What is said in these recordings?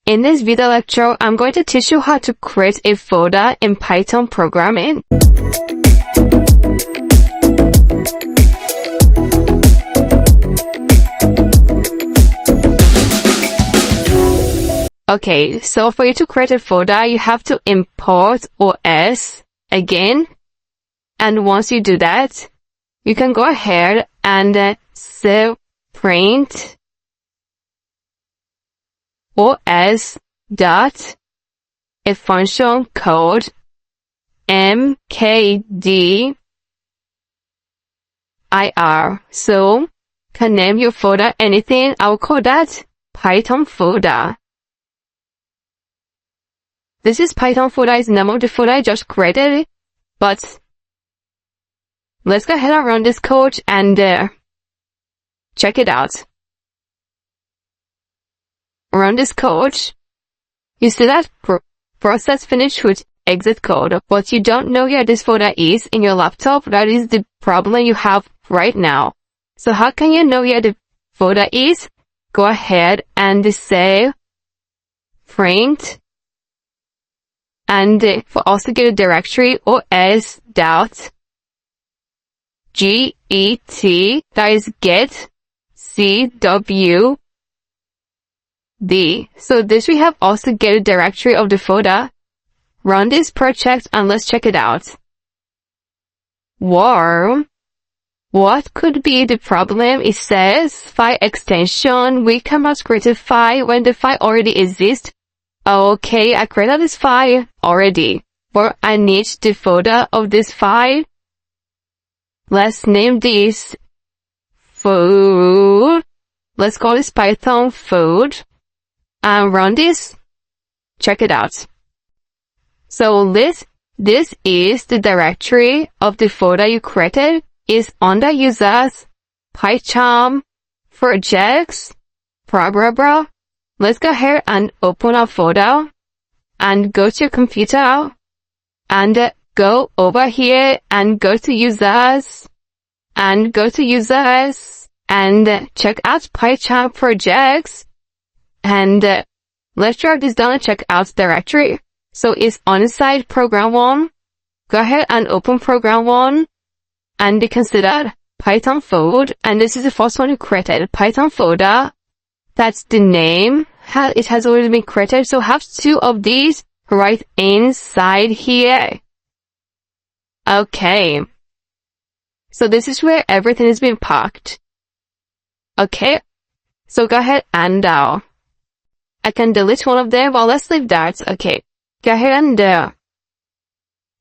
In this video lecture, I'm going to teach you how to create a folder in Python programming. Okay, so for you to create a folder, you have to import OS again. And once you do that, you can go ahead and say print OS dot a function code mkdir. So can name your folder anything. I'll call that Python folder. This is Python folder, is the name of the folder I just created, but let's go ahead and run this code and check it out. Run this code. You see that process finished with exit code, but you don't know where this folder is in your laptop. That is the problem you have right now. So how can you know where the folder is? Go ahead and say print and for also get a directory os dot get, that is get cwd. So this we have also get a directory of the folder. Run this project and let's check it out. What could be the problem? It says file extension. We cannot create a file when the file already exists. Okay, I created this file already, but I need the folder of this file. Let's name this food. Let's call this Python food and run this. Check it out. So this is the directory of the folder you created. Is under users, PyCharm, projects, blah blah blah. Let's go ahead and open our folder and go to your computer and go over here and go to users and check out PyCharm projects and let's drag this down and check out directory. So it's inside program 1. Go ahead and open program 1 and you can see that Python folder, and this is the first one you created, Python folder. That's the name. It has already been created. So have 2 of these right inside here. Okay. So this is where everything is being packed. Okay. So go ahead and I can delete one of them. Well, let's leave that. Okay. Go ahead and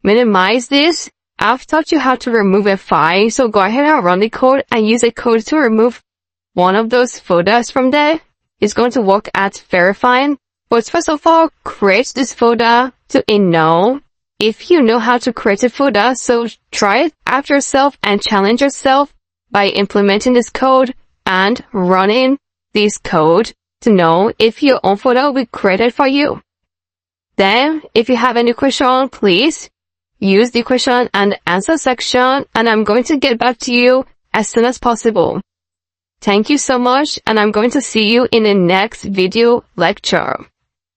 minimize this. I've taught you how to remove a file. So go ahead and run the code and use a code to remove one of those folders from there. It's going to work at verifying. But first of all, create this folder to know if you know how to create a folder. So try it out yourself and challenge yourself by implementing this code and running this code to know if your own folder will be created for you. Then, if you have any question, please use the question and answer section and I'm going to get back to you as soon as possible. Thank you so much and I'm going to see you in the next video lecture.